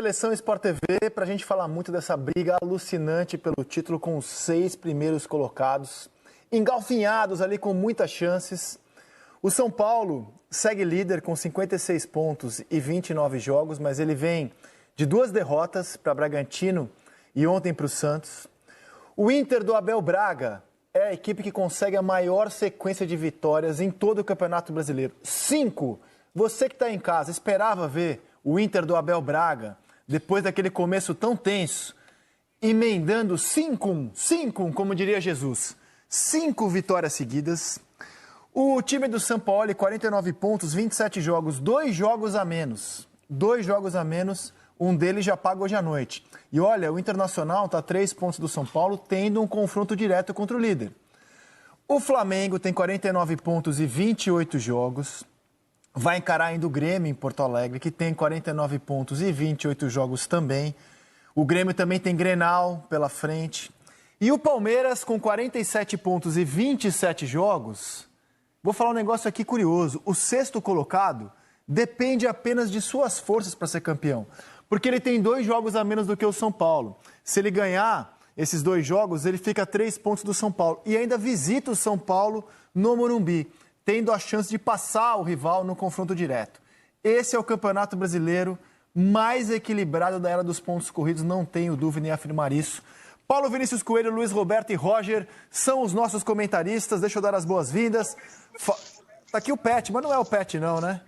Seleção Sport TV para a gente falar muito dessa briga alucinante pelo título com os 6 primeiros colocados, engalfinhados ali com muitas chances. O São Paulo segue líder com 56 pontos e 29 jogos, mas ele vem de 2 derrotas para Bragantino e ontem para o Santos. O Inter do Abel Braga é a equipe que consegue a maior sequência de vitórias em todo o Campeonato Brasileiro. 5! Você que está em casa, esperava ver o Inter do Abel Braga, depois daquele começo tão tenso, emendando 5-1, como diria Jesus. 5 vitórias seguidas. O time do São Paulo, 49 pontos, 27 jogos, 2 jogos a menos. 2 jogos a menos, um deles já paga hoje à noite. E olha, o Internacional está a 3 pontos do São Paulo, tendo um confronto direto contra o líder. O Flamengo tem 49 pontos e 28 jogos. Vai encarar ainda o Grêmio em Porto Alegre, que tem 49 pontos e 28 jogos também. O Grêmio também tem Grenal pela frente. E o Palmeiras, com 47 pontos e 27 jogos, vou falar um negócio aqui curioso. O 6º colocado depende apenas de suas forças para ser campeão. Porque ele tem 2 jogos a menos do que o São Paulo. Se ele ganhar esses 2 jogos, ele fica a 3 pontos do São Paulo. E ainda visita o São Paulo no Morumbi, tendo a chance de passar o rival no confronto direto. Esse é o Campeonato Brasileiro mais equilibrado da era dos pontos corridos, não tenho dúvida em afirmar isso. Paulo Vinícius Coelho, Luiz Roberto e Roger são os nossos comentaristas. Deixa eu dar as boas-vindas. Tá aqui o Pet, mas não é o Pet não, né?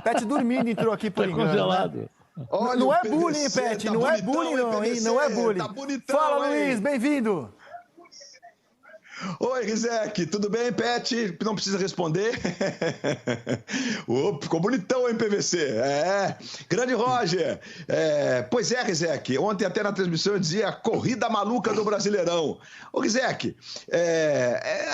Pet dormindo entrou aqui por engano. Congelado. Né? Olha, não é bullying, hein, Pet? Tá não é bullying não, hein? Não é bullying. Tá bonitão, fala, Luiz, bem-vindo. Oi, Rizek, tudo bem, Pet? Não precisa responder. Ficou bonitão, hein, PVC? Grande Roger. Pois é, Rizek, ontem até na transmissão eu dizia corrida maluca do Brasileirão. Ô, Rizek,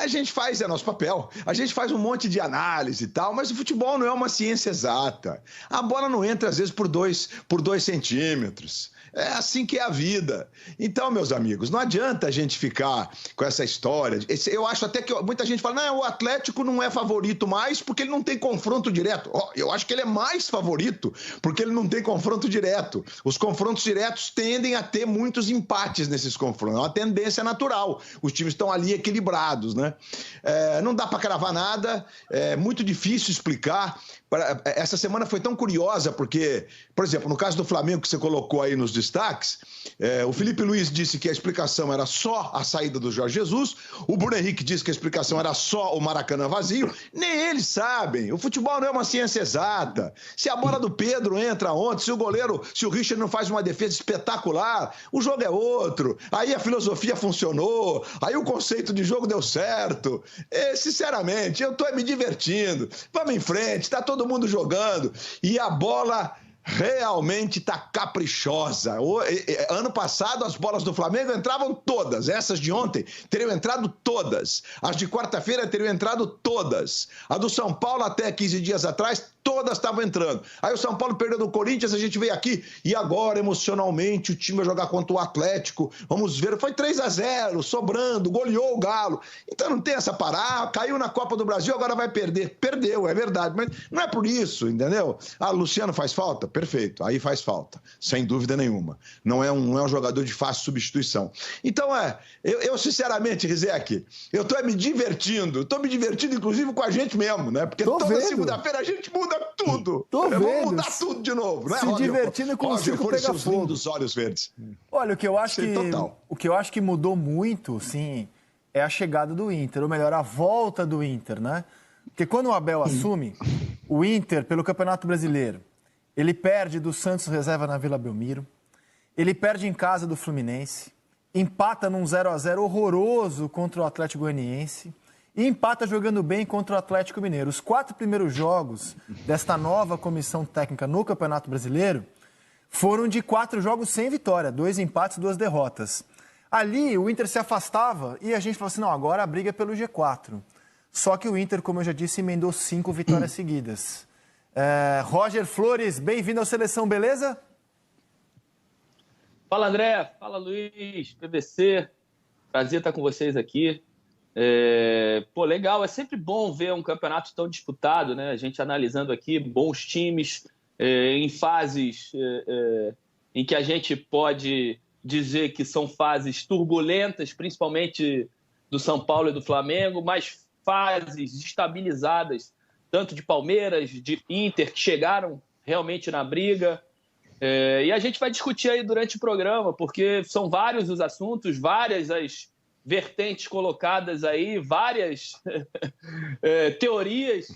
a gente faz, é nosso papel, a gente faz um monte de análise e tal, mas o futebol não é uma ciência exata. A bola não entra, às vezes, por 2 centímetros. É assim que é a vida. Então, meus amigos, não adianta a gente ficar com essa história. Eu acho até que muita gente fala, não, o Atlético não é favorito mais porque ele não tem confronto direto. Eu acho que ele é mais favorito porque ele não tem confronto direto. Os confrontos diretos tendem a ter muitos empates nesses confrontos. É uma tendência natural. Os times estão ali equilibrados, né? Não dá para cravar nada, é muito difícil explicar. Essa semana foi tão curiosa porque, por exemplo, no caso do Flamengo que você colocou aí nos destaques, o Felipe Luiz disse que a explicação era só a saída do Jorge Jesus, o Bruno Henrique disse que a explicação era só o Maracanã vazio, nem eles sabem, o futebol não é uma ciência exata. Se a bola do Pedro entra ontem, se o Richard não faz uma defesa espetacular, o jogo é outro, aí a filosofia funcionou, aí o conceito de jogo deu certo. Sinceramente, eu tô me divertindo, vamos em frente, tá todo mundo jogando e a bola realmente está caprichosa. Ano passado as bolas do Flamengo entravam todas, essas de ontem teriam entrado todas, as de quarta-feira teriam entrado todas, a do São Paulo até 15 dias atrás todas estavam entrando. Aí o São Paulo perdeu do Corinthians, a gente veio aqui e agora emocionalmente o time vai jogar contra o Atlético, vamos ver, foi 3-0, sobrando, goleou o Galo, então não tem essa parada, caiu na Copa do Brasil, agora vai perder. Perdeu, é verdade, mas não é por isso, entendeu? Luciano faz falta? Perfeito, aí faz falta, sem dúvida nenhuma. Não é um jogador de fácil substituição. Então eu sinceramente, Rizek, eu tô me divertindo inclusive com a gente mesmo, né? Porque toda segunda-feira a gente muda tudo. Vamos mudar tudo de novo, né, se Roger? divertindo com o circo pega fogo. Dos olhos verdes. Olha, o que eu acho que mudou muito, sim, é a chegada do Inter, ou melhor, a volta do Inter, né? Porque quando o Abel assume, o Inter, pelo Campeonato Brasileiro, ele perde do Santos reserva na Vila Belmiro, ele perde em casa do Fluminense, empata num 0-0 horroroso contra o Atlético Goianiense e empata jogando bem contra o Atlético Mineiro. Os 4 primeiros jogos desta nova comissão técnica no Campeonato Brasileiro foram de 4 jogos sem vitória, 2 empates, 2 derrotas. Ali o Inter se afastava e a gente falou assim, não, agora a briga é pelo G4. Só que o Inter, como eu já disse, emendou 5 vitórias seguidas. Roger Flores, bem-vindo ao Seleção, beleza? Fala, André. Fala, Luiz, PVC. Prazer estar com vocês aqui. Legal. É sempre bom ver um campeonato tão disputado, né? A gente analisando aqui bons times, em fases em que a gente pode dizer que são fases turbulentas, principalmente do São Paulo e do Flamengo, mas fases estabilizadas, tanto de Palmeiras, de Inter, que chegaram realmente na briga. E a gente vai discutir aí durante o programa, porque são vários os assuntos, várias as vertentes colocadas aí, várias teorias,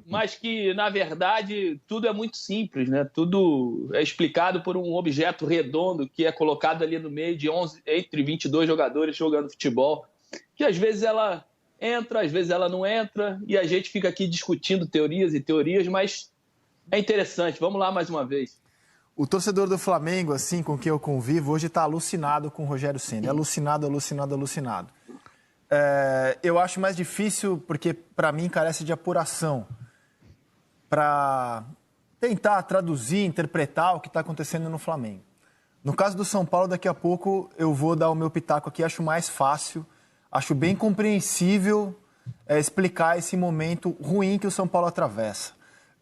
mas que, na verdade, tudo é muito simples, né? Tudo é explicado por um objeto redondo que é colocado ali no meio de entre 22 jogadores jogando futebol, que às vezes ela entra, às vezes ela não entra, e a gente fica aqui discutindo teorias e teorias, mas é interessante. Vamos lá mais uma vez. O torcedor do Flamengo, assim, com quem eu convivo, hoje está alucinado com o Rogério Ceni. Alucinado. Eu acho mais difícil porque, para mim, carece de apuração para tentar traduzir, interpretar o que está acontecendo no Flamengo. No caso do São Paulo, daqui a pouco eu vou dar o meu pitaco aqui, acho mais fácil, acho bem compreensível explicar esse momento ruim que o São Paulo atravessa.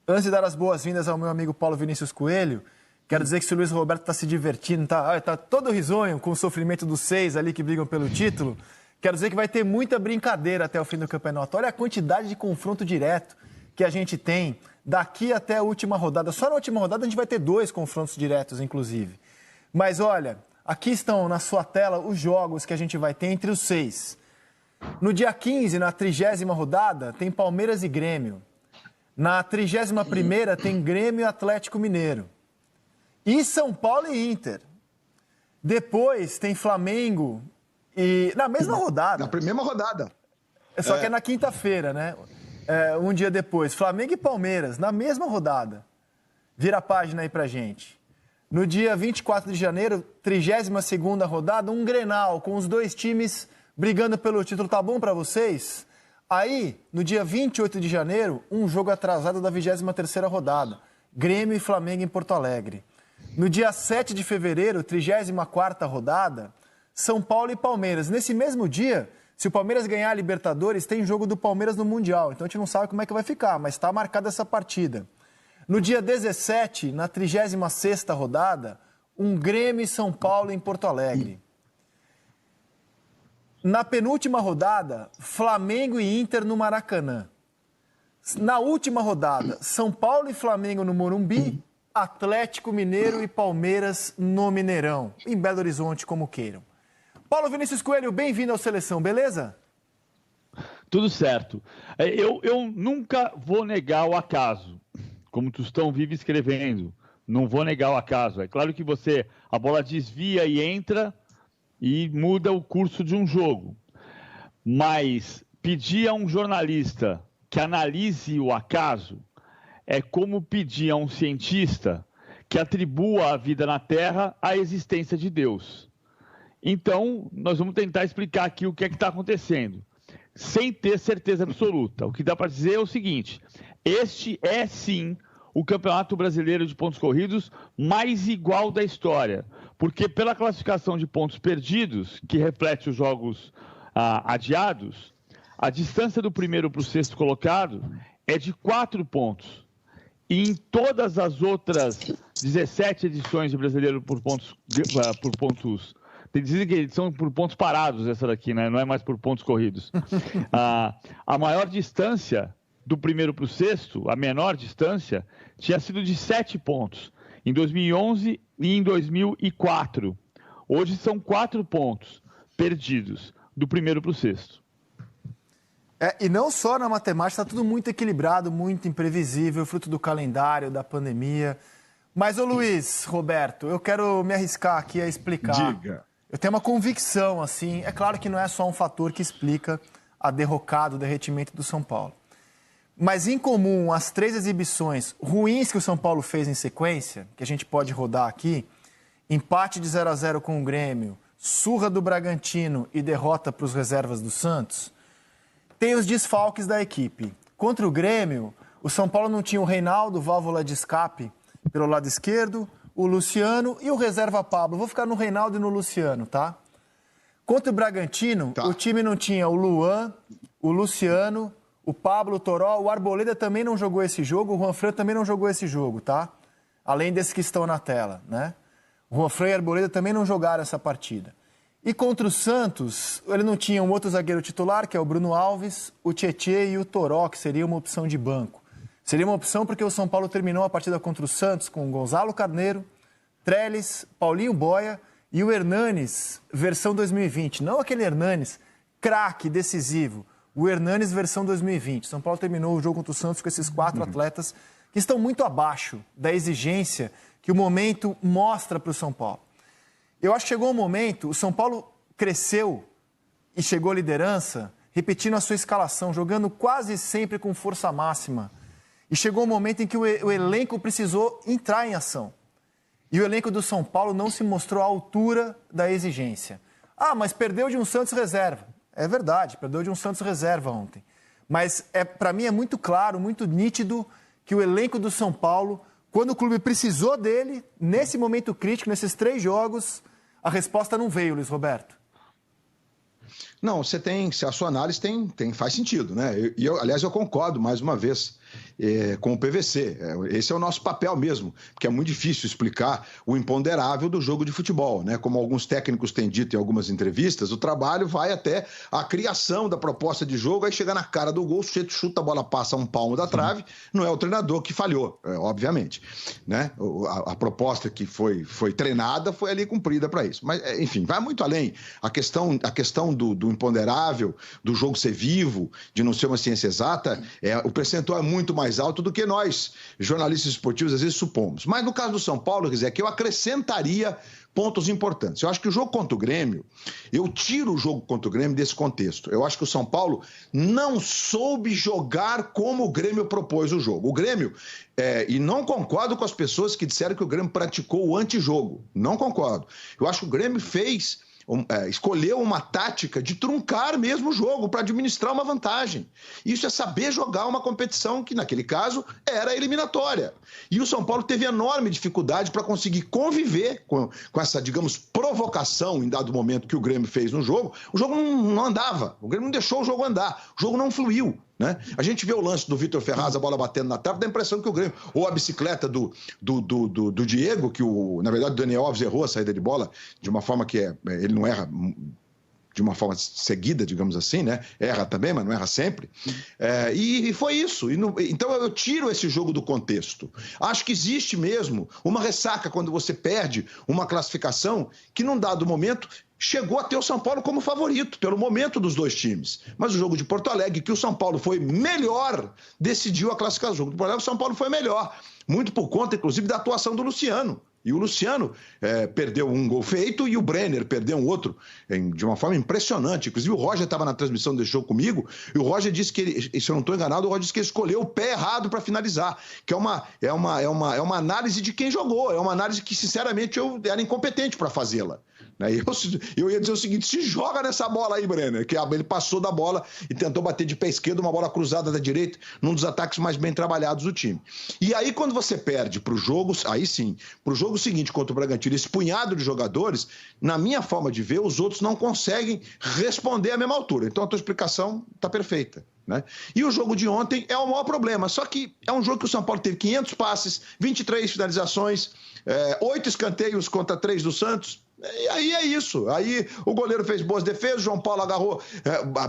Antes de dar as boas-vindas ao meu amigo Paulo Vinícius Coelho, quero dizer que se o Luiz Roberto está se divertindo, tá todo risonho com o sofrimento dos 6 ali que brigam pelo título, quero dizer que vai ter muita brincadeira até o fim do campeonato. Olha a quantidade de confronto direto que a gente tem daqui até a última rodada. Só na última rodada a gente vai ter 2 confrontos diretos, inclusive. Mas olha, aqui estão na sua tela os jogos que a gente vai ter entre os 6. No dia 15, na 30ª rodada, tem Palmeiras e Grêmio. Na 31ª tem Grêmio e Atlético Mineiro. E São Paulo e Inter. Depois tem Flamengo e... Na mesma rodada. Na mesma rodada. Só que é na quinta-feira, né? Um dia depois. Flamengo e Palmeiras, na mesma rodada. Vira a página aí pra gente. No dia 24 de janeiro, 32ª rodada, um Grenal, com os 2 times brigando pelo título. Tá bom pra vocês? Aí, no dia 28 de janeiro, um jogo atrasado da 23ª rodada. Grêmio e Flamengo em Porto Alegre. No dia 7 de fevereiro, 34ª rodada, São Paulo e Palmeiras. Nesse mesmo dia, se o Palmeiras ganhar a Libertadores, tem jogo do Palmeiras no Mundial. Então a gente não sabe como é que vai ficar, mas está marcada essa partida. No dia 17, na 36ª rodada, um Grêmio e São Paulo em Porto Alegre. Na penúltima rodada, Flamengo e Inter no Maracanã. Na última rodada, São Paulo e Flamengo no Morumbi, Atlético Mineiro e Palmeiras no Mineirão, em Belo Horizonte, como queiram. Paulo Vinícius Coelho, bem-vindo ao Seleção, beleza? Tudo certo. Eu nunca vou negar o acaso, como Tostão vive escrevendo. Não vou negar o acaso. É claro que a bola desvia e entra e muda o curso de um jogo. Mas pedir a um jornalista que analise o acaso é como pedir a um cientista que atribua a vida na Terra à existência de Deus. Então, nós vamos tentar explicar aqui o que é que está acontecendo, sem ter certeza absoluta. O que dá para dizer é o seguinte: este é, sim, o Campeonato Brasileiro de Pontos Corridos mais igual da história, porque pela classificação de pontos perdidos, que reflete os jogos adiados, a distância do primeiro para o sexto colocado é de 4 pontos. E em todas as outras 17 edições de Brasileiro por pontos, dizem que são por pontos parados essa daqui, né? Não é mais por pontos corridos. A maior distância do primeiro para o sexto, a menor distância, tinha sido de 7 pontos, em 2011 e em 2004. Hoje são 4 pontos perdidos do primeiro para o sexto. E não só na matemática, está tudo muito equilibrado, muito imprevisível, fruto do calendário, da pandemia. Mas, ô Luiz Roberto, eu quero me arriscar aqui a explicar. Diga. Eu tenho uma convicção, assim, é claro que não é só um fator que explica a derrocada, o derretimento do São Paulo. Mas, em comum, as 3 exibições ruins que o São Paulo fez em sequência, que a gente pode rodar aqui, empate de 0-0 com o Grêmio, surra do Bragantino e derrota para os reservas do Santos, tem os desfalques da equipe. Contra o Grêmio, o São Paulo não tinha o Reinaldo, válvula de escape pelo lado esquerdo, o Luciano e o reserva Pablo. Vou ficar no Reinaldo e no Luciano, tá? Contra o Bragantino, o time não tinha o Luan, o Luciano, o Pablo, o Toró, o Arboleda também não jogou esse jogo, o Juanfran também não jogou esse jogo, tá? além desses que estão na tela, né? O Juanfran e Arboleda também não jogaram essa partida. E contra o Santos, ele não tinha um outro zagueiro titular, que é o Bruno Alves, o Tietê e o Toró, que seria uma opção de banco. Seria uma opção porque o São Paulo terminou a partida contra o Santos com Gonzalo Carneiro, Trellis, Paulinho Boia e o Hernanes, versão 2020. Não aquele Hernanes, craque, decisivo. O Hernanes, versão 2020. São Paulo terminou o jogo contra o Santos com esses 4 atletas que estão muito abaixo da exigência que o momento mostra para o São Paulo. Eu acho que chegou um momento, o São Paulo cresceu e chegou à liderança, repetindo a sua escalação, jogando quase sempre com força máxima. E chegou um momento em que o elenco precisou entrar em ação. E o elenco do São Paulo não se mostrou à altura da exigência. Ah, mas perdeu de um Santos reserva. É verdade, perdeu de um Santos reserva ontem. Mas para mim é muito claro, muito nítido que o elenco do São Paulo, quando o clube precisou dele, nesse momento crítico, nesses 3 jogos, a resposta não veio, Luiz Roberto. Não, a sua análise faz sentido, né? Aliás, eu concordo mais uma vez com o PVC. Esse é o nosso papel mesmo, porque é muito difícil explicar o imponderável do jogo de futebol, né? Como alguns técnicos têm dito em algumas entrevistas, o trabalho vai até a criação da proposta de jogo, aí chega na cara do gol, o sujeito chuta, a bola passa um palmo da trave, não é o treinador que falhou, obviamente, né? A proposta que foi treinada foi ali cumprida para isso. Mas, enfim, vai muito além. A questão do imponderável, do jogo ser vivo, de não ser uma ciência exata, o percentual é muito mais alto do que nós, jornalistas esportivos, às vezes supomos. Mas no caso do São Paulo, quer dizer, que eu acrescentaria pontos importantes. Eu acho que o jogo contra o Grêmio, eu tiro o jogo contra o Grêmio desse contexto. Eu acho que o São Paulo não soube jogar como o Grêmio propôs o jogo. O Grêmio, e não concordo com as pessoas que disseram que o Grêmio praticou o antijogo. Não concordo. Eu acho que o Grêmio escolheu uma tática de truncar mesmo o jogo para administrar uma vantagem. Isso é saber jogar uma competição que, naquele caso, era eliminatória. E o São Paulo teve enorme dificuldade para conseguir conviver com essa, digamos, provocação em dado momento que o Grêmio fez no jogo. O jogo não andava, o Grêmio não deixou o jogo andar, o jogo não fluiu. Né? A gente vê o lance do Vitor Ferraz, a bola batendo na trave, dá a impressão que o Grêmio, ou a bicicleta do Diego, que na verdade o Daniel Alves errou a saída de bola de uma forma que ele não erra de uma forma seguida, digamos assim, né? Erra também, mas não erra sempre. E foi isso. Então eu tiro esse jogo do contexto. Acho que existe mesmo uma ressaca quando você perde uma classificação que, num dado momento, chegou a ter o São Paulo como favorito, pelo momento dos 2 times. Mas o jogo de Porto Alegre, que o São Paulo foi melhor, decidiu a classificação. O jogo de Porto Alegre, o São Paulo foi melhor. Muito por conta, inclusive, da atuação do Luciano. E o Luciano perdeu um gol feito e o Brenner perdeu um outro de uma forma impressionante. Inclusive o Roger estava na transmissão desse jogo comigo e o Roger disse que se eu não estou enganado, o Roger disse que ele escolheu o pé errado para finalizar, que é uma análise de quem jogou, é uma análise que sinceramente eu era incompetente para fazê-la. Eu ia dizer o seguinte: se joga nessa bola aí, Brenner, que ele passou da bola e tentou bater de pé esquerdo, uma bola cruzada da direita, num dos ataques mais bem trabalhados do time. E aí quando você perde para o jogo, aí sim, para o jogo seguinte contra o Bragantino, esse punhado de jogadores, na minha forma de ver, os outros não conseguem responder à mesma altura. Então a tua explicação está perfeita. Né? E o jogo de ontem é o maior problema, só que é um jogo que o São Paulo teve 500 passes, 23 finalizações, 8 escanteios contra 3 do Santos. E aí é isso. Aí o goleiro fez boas defesas, o João Paulo agarrou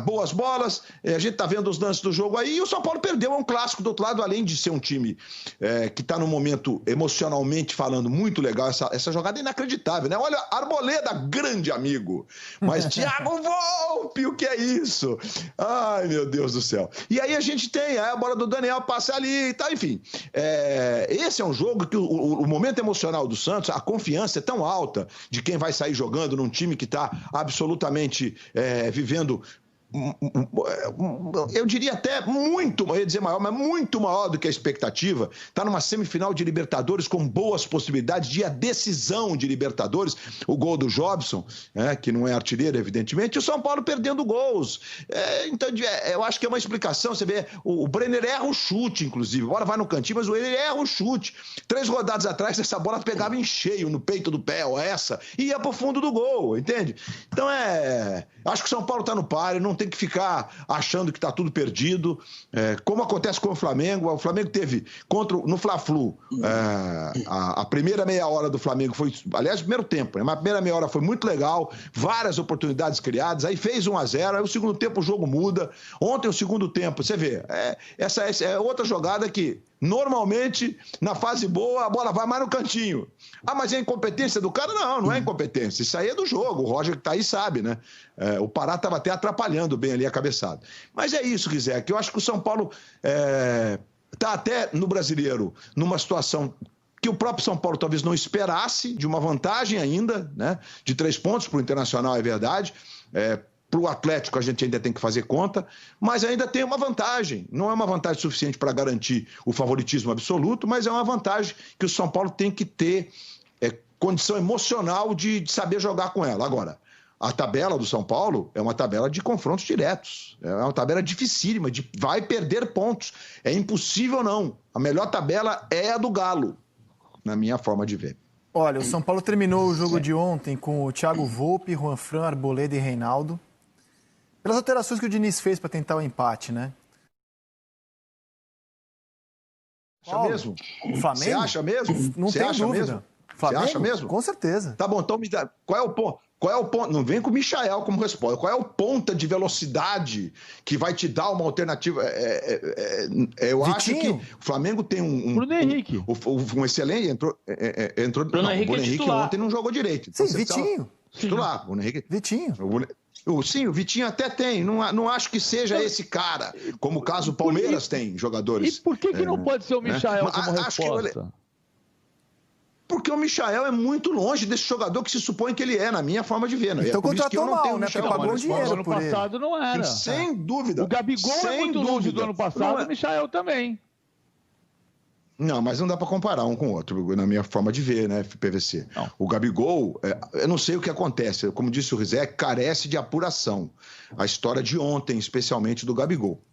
boas bolas, a gente tá vendo os lances do jogo aí, e o São Paulo perdeu. É um clássico do outro lado, além de ser um time que tá num momento, emocionalmente falando, muito legal. Essa jogada é inacreditável, né? Olha, Arboleda, grande amigo. Mas Thiago Volpi, o que é isso? Ai, meu Deus do céu. E aí a gente tem a bola do Daniel, passa ali e tal, enfim. Esse é um jogo que o momento emocional do Santos, a confiança é tão alta de quem vai sair jogando num time que está absolutamente vivendo, eu diria até muito, eu ia dizer maior, mas muito maior do que a expectativa. Está numa semifinal de Libertadores com boas possibilidades de a decisão de Libertadores. O gol do Jobson, que não é artilheiro, evidentemente, e o São Paulo perdendo gols. Então, eu acho que é uma explicação. Você vê, o Brenner erra o chute, inclusive. A bola vai no cantinho, mas ele erra o chute. 3 rodadas atrás, essa bola pegava em cheio no peito do pé, ou e ia pro fundo do gol, entende? Então, acho que o São Paulo está no páreo, não tem que ficar achando que está tudo perdido. Como acontece com o Flamengo teve no Fla-Flu, a primeira meia hora do Flamengo foi, aliás, o primeiro tempo, né? Mas a primeira meia hora foi muito legal, várias oportunidades criadas, aí fez 1-0, aí o segundo tempo o jogo muda. Ontem o segundo tempo, você vê, essa é outra jogada que normalmente, na fase boa, a bola vai mais no cantinho. Mas é incompetência do cara? Não é incompetência. Isso aí é do jogo. O Roger que tá aí sabe, né? O Pará estava até atrapalhando bem ali a cabeçada. Mas é isso, Guizé, que eu acho que o São Paulo tá até no Brasileiro numa situação que o próprio São Paulo talvez não esperasse, de uma vantagem ainda, né? De 3 pontos para o Internacional, é verdade. Para o Atlético a gente ainda tem que fazer conta, mas ainda tem uma vantagem. Não é uma vantagem suficiente para garantir o favoritismo absoluto, mas é uma vantagem que o São Paulo tem que ter condição emocional de saber jogar com ela. Agora, a tabela do São Paulo é uma tabela de confrontos diretos. É uma tabela dificílima, vai perder pontos. É impossível não. A melhor tabela é a do Galo, na minha forma de ver. Olha, o São Paulo terminou o jogo de ontem com o Thiago Volpi, Juan Fran, Arboleda e Reinaldo. Pelas alterações que o Diniz fez para tentar o empate, né? Acha mesmo? O Flamengo? Você acha mesmo? Não tem dúvida. Você acha mesmo? Com certeza. Tá bom, então me dá. Qual é o ponto? Não vem com o Michael como resposta. Qual é o ponta de velocidade que vai te dar uma alternativa? Eu acho que o Flamengo tem Bruno Henrique. Um excelente. Entrou Bruno Henrique ontem não jogou direito. Então, sim, Vitinho. Titular. Bruno Henrique. Vitinho. Sim, o Vitinho até tem. Não acho que seja esse cara. Como o caso do Palmeiras tem jogadores. E por que não pode ser o Michael como resposta? Porque o Michael é muito longe desse jogador que se supõe que ele é, na minha forma de ver. Né? Então contratou mal, né? Porque pagou dinheiro ano passado não era. Sem dúvida. O Gabigol é muito longe do ano passado, o Michael também. Não, mas não dá para comparar um com o outro, na minha forma de ver, né, PVC? Não. O Gabigol, eu não sei o que acontece. Como disse o Rizé, carece de apuração. A história de ontem, especialmente do Gabigol.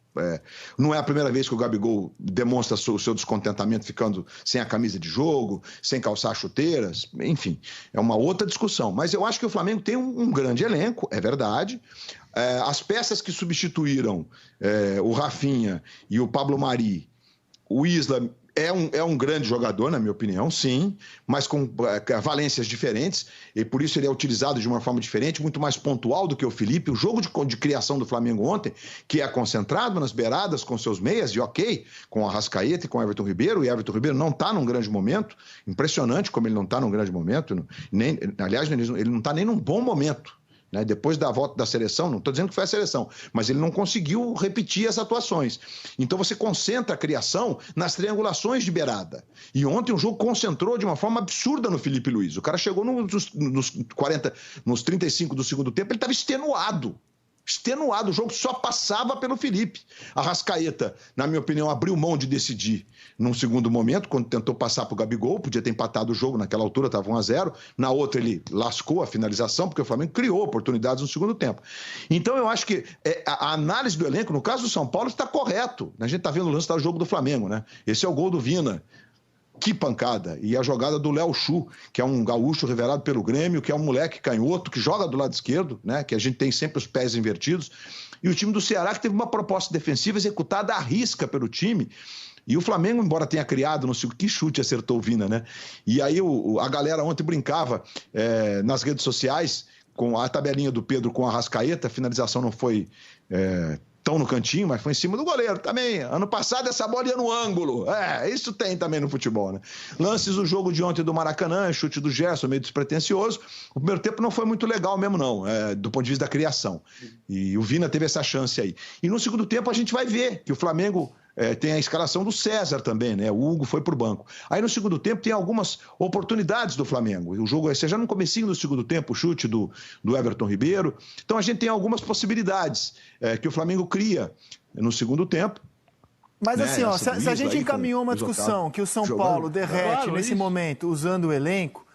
Não é a primeira vez que o Gabigol demonstra o seu descontentamento ficando sem a camisa de jogo, sem calçar chuteiras, enfim, é uma outra discussão. Mas eu acho que o Flamengo tem um grande elenco, é verdade. As peças que substituíram o Rafinha e o Pablo Mari, o Isla é um grande jogador, na minha opinião, sim, mas com valências diferentes, e por isso ele é utilizado de uma forma diferente, muito mais pontual do que o Felipe. O jogo de criação do Flamengo ontem, que é concentrado nas beiradas com seus meias, e ok, com a Arrascaeta e com o Everton Ribeiro, e Everton Ribeiro não está num grande momento, impressionante como ele não está num grande momento, aliás, ele não está nem num bom momento. Né? Depois da volta da seleção, não estou dizendo que foi a seleção, mas ele não conseguiu repetir as atuações. Então você concentra a criação nas triangulações de beirada. E ontem o jogo concentrou de uma forma absurda no Felipe Luiz. O cara chegou nos 35 do segundo tempo, ele estava extenuado. O jogo só passava pelo Felipe. A Arrascaeta, na minha opinião, abriu mão de decidir num segundo momento, quando tentou passar para o Gabigol, podia ter empatado o jogo, naquela altura estava 1-0, na outra ele lascou a finalização, porque o Flamengo criou oportunidades no segundo tempo. Então eu acho que a análise do elenco, no caso do São Paulo, está correto. A gente está vendo o lance do jogo do Flamengo, né? Esse é o gol do Vina. Que pancada! E a jogada do Léo Chu, que é um gaúcho revelado pelo Grêmio, que é um moleque canhoto, que joga do lado esquerdo, né? Que a gente tem sempre os pés invertidos. E o time do Ceará, que teve uma proposta defensiva executada à risca pelo time. E o Flamengo, embora tenha criado, não sei que chute acertou o Vina, né? E aí a galera ontem brincava nas redes sociais com a tabelinha do Pedro com a Arrascaeta, a finalização não foi tão no cantinho, mas foi em cima do goleiro também. Ano passado essa bola ia no ângulo. Isso tem também no futebol, né? Lances do jogo de ontem do Maracanã, chute do Gerson, meio despretensioso. O primeiro tempo não foi muito legal mesmo, não, do ponto de vista da criação. E o Vina teve essa chance aí. E no segundo tempo a gente vai ver que o Flamengo tem a escalação do César também, né? O Hugo foi pro banco. Aí no segundo tempo tem algumas oportunidades do Flamengo. O jogo já no comecinho do segundo tempo, o chute do Everton Ribeiro. Então a gente tem algumas possibilidades que o Flamengo cria no segundo tempo. Mas assim, se a gente encaminhou uma discussão que o São Paulo derrete nesse momento usando o elenco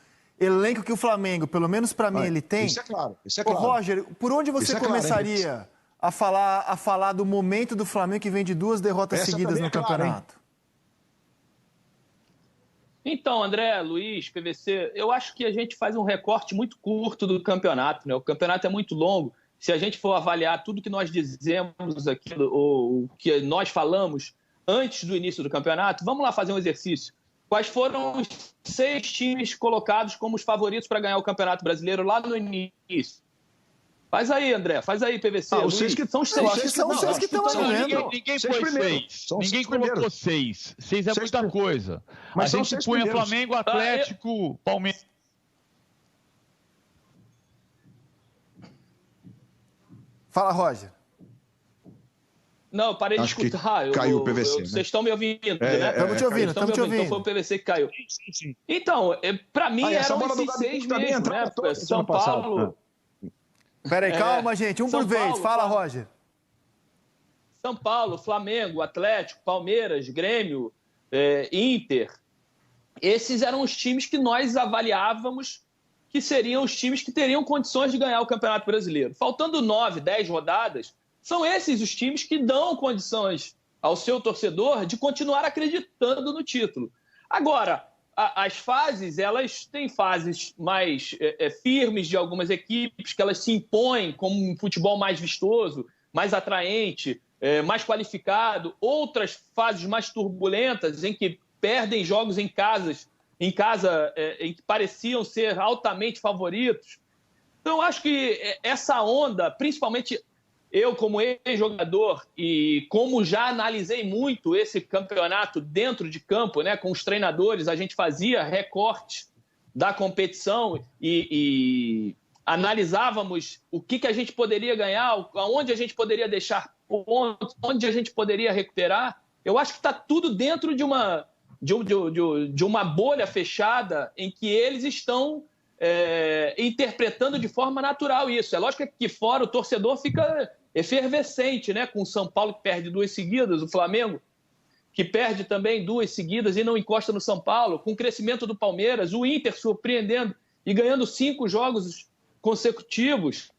que o Flamengo, pelo menos para mim, ele tem. Isso é claro. Ô, Roger, por onde você começaria a falar do momento do Flamengo que vem de 2 derrotas seguidas no campeonato? Então, André, Luiz, PVC, eu acho que a gente faz um recorte muito curto do campeonato, né? O campeonato é muito longo. se a gente for avaliar tudo que nós dizemos aqui, ou o que nós falamos antes do início do campeonato, vamos lá fazer um exercício. Quais foram os 6 times colocados como os favoritos para ganhar o Campeonato Brasileiro lá no início? Faz aí, André. Faz aí, PVC. Os 6 que são os 6 que estão ali. Ninguém foi 6. Ninguém colocou 6. 6 é muita coisa. Mas a gente punha Flamengo, Atlético, Palmeiras. Fala, Roger. Não, eu parei de escutar. Caiu o PVC. Vocês estão me ouvindo, né? Estamos te ouvindo, estamos te ouvindo. Então foi o PVC que caiu. Então, para mim, eram esses 6 mesmo, né? São Paulo... Peraí, calma, gente. Um por vez. Fala, Roger. São Paulo, Flamengo, Atlético, Palmeiras, Grêmio, Inter. Esses eram os times que nós avaliávamos que seriam os times que teriam condições de ganhar o Campeonato Brasileiro. Faltando 9, 10 rodadas, são esses os times que dão condições ao seu torcedor de continuar acreditando no título. Agora, as fases, elas têm fases mais firmes de algumas equipes, que elas se impõem como um futebol mais vistoso, mais atraente, mais qualificado. Outras fases mais turbulentas, em que perdem jogos em casa em que pareciam ser altamente favoritos. Então, acho que essa onda, principalmente eu como ex-jogador e como já analisei muito esse campeonato dentro de campo, né, com os treinadores, a gente fazia recortes da competição e analisávamos o que a gente poderia ganhar, aonde a gente poderia deixar pontos, onde a gente poderia recuperar. Eu acho que está tudo dentro de uma bolha fechada em que eles estão interpretando de forma natural isso. É lógico que aqui fora o torcedor fica efervescente, né? Com o São Paulo que perde 2 seguidas, o Flamengo que perde também 2 seguidas e não encosta no São Paulo, com o crescimento do Palmeiras, o Inter surpreendendo e ganhando 5 jogos consecutivos.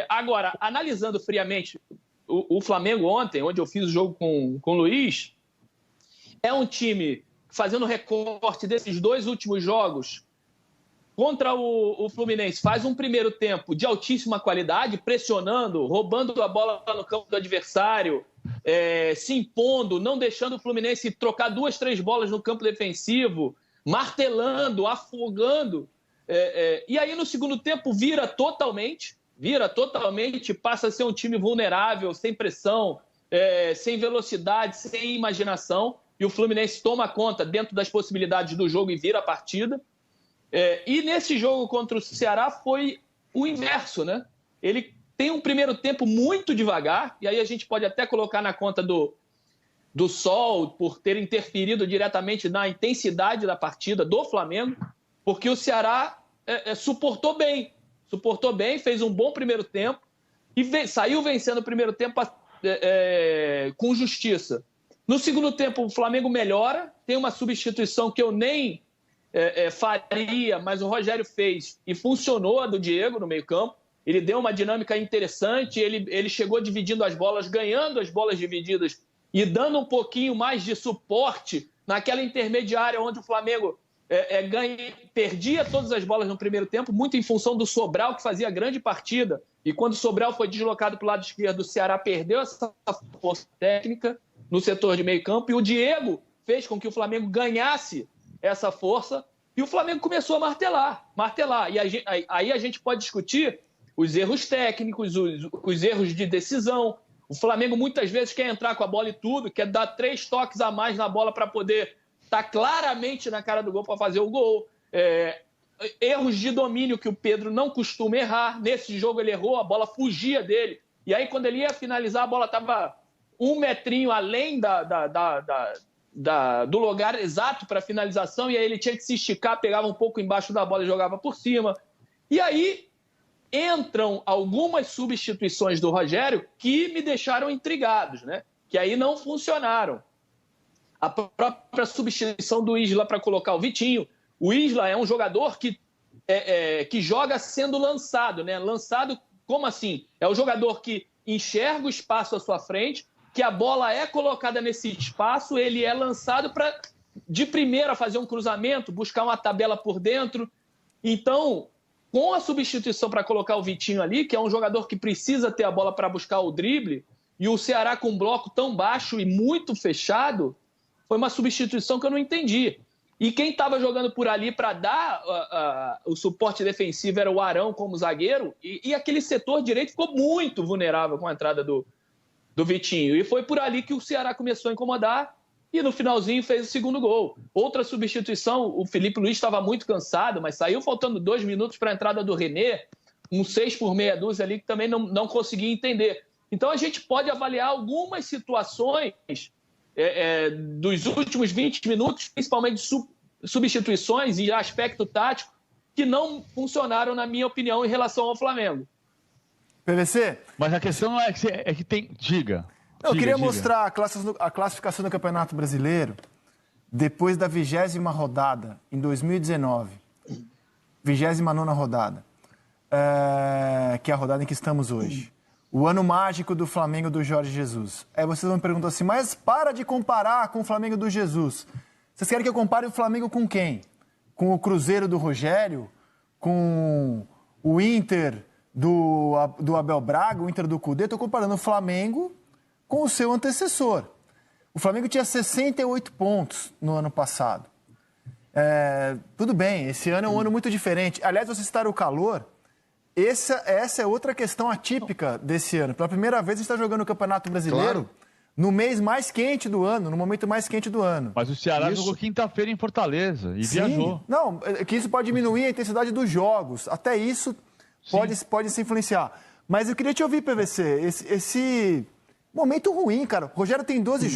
Agora, analisando friamente o Flamengo ontem, onde eu fiz o jogo com o Luiz, é um time fazendo recorte desses 2 últimos jogos contra o Fluminense, faz um primeiro tempo de altíssima qualidade, pressionando, roubando a bola no campo do adversário, se impondo, não deixando o Fluminense trocar 2, 3 bolas no campo defensivo, martelando, afogando. E aí no segundo tempo vira totalmente, passa a ser um time vulnerável, sem pressão, sem velocidade, sem imaginação, e o Fluminense toma conta dentro das possibilidades do jogo e vira a partida. E nesse jogo contra o Ceará foi o inverso, né? Ele tem um primeiro tempo muito devagar, e aí a gente pode até colocar na conta do Sol, por ter interferido diretamente na intensidade da partida do Flamengo, porque o Ceará suportou bem, fez um bom primeiro tempo e saiu vencendo o primeiro tempo com justiça. No segundo tempo, o Flamengo melhora, tem uma substituição que eu nem faria, mas o Rogério fez e funcionou, a do Diego no meio-campo. Ele deu uma dinâmica interessante, ele chegou dividindo as bolas, ganhando as bolas divididas e dando um pouquinho mais de suporte naquela intermediária onde o Flamengo perdia todas as bolas no primeiro tempo, muito em função do Sobral, que fazia grande partida. E quando o Sobral foi deslocado para o lado esquerdo, o Ceará perdeu essa força técnica no setor de meio-campo, e o Diego fez com que o Flamengo ganhasse essa força, e o Flamengo começou a martelar. E aí a gente pode discutir os erros técnicos, os erros de decisão. O Flamengo muitas vezes quer entrar com a bola e tudo, quer dar 3 toques a mais na bola para poder estar claramente na cara do gol para fazer o gol. Erros de domínio que o Pedro não costuma errar. Nesse jogo ele errou, a bola fugia dele. E aí quando ele ia finalizar, a bola estava 1 metrinho além do lugar exato para finalização, e aí ele tinha que se esticar, pegava um pouco embaixo da bola e jogava por cima. E aí entram algumas substituições do Rogério que me deixaram intrigados, né? Que aí não funcionaram. A própria substituição do Isla para colocar o Vitinho. O Isla é um jogador que joga sendo lançado, né? Lançado, como assim? É o jogador que enxerga o espaço à sua frente, que a bola é colocada nesse espaço, ele é lançado para, de primeira, fazer um cruzamento, buscar uma tabela por dentro. Então, com a substituição para colocar o Vitinho ali, que é um jogador que precisa ter a bola para buscar o drible, e o Ceará com um bloco tão baixo e muito fechado, foi uma substituição que eu não entendi. E quem estava jogando por ali para dar o suporte defensivo era o Arão como zagueiro, e aquele setor direito ficou muito vulnerável com a entrada do Vitinho. E foi por ali que o Ceará começou a incomodar e no finalzinho fez o segundo gol. Outra substituição, o Felipe Luiz estava muito cansado, mas saiu faltando 2 minutos para a entrada do René, um 6 por meia dúzia ali que também não conseguia entender. Então a gente pode avaliar algumas situações dos últimos 20 minutos, principalmente substituições e aspecto tático, que não funcionaram, na minha opinião, em relação ao Flamengo. PVC? Mas a questão não é que tem... Diga. Eu queria mostrar a classificação do Campeonato Brasileiro depois da 20ª rodada, em 2019. 29ª rodada, que é a rodada em que estamos hoje. O ano mágico do Flamengo do Jorge Jesus. Aí vocês vão me perguntar assim, mas para de comparar com o Flamengo do Jesus. Vocês querem que eu compare o Flamengo com quem? Com o Cruzeiro do Rogério? Com o Inter do Abel Braga, o Inter do Cudê? Estou comparando o Flamengo com o seu antecessor. O Flamengo tinha 68 pontos no ano passado. Tudo bem, esse ano é um ano muito diferente. Aliás, vocês citaram o calor. Essa é outra questão atípica desse ano. Pela primeira vez, a gente está jogando o Campeonato Brasileiro no mês mais quente do ano, no momento mais quente do ano. Mas o Ceará jogou quinta-feira em Fortaleza e viajou. Não, que isso pode diminuir a intensidade dos jogos. Até isso pode se influenciar. Mas eu queria te ouvir, PVC, esse momento ruim, cara. O Rogério tem 12 jogos.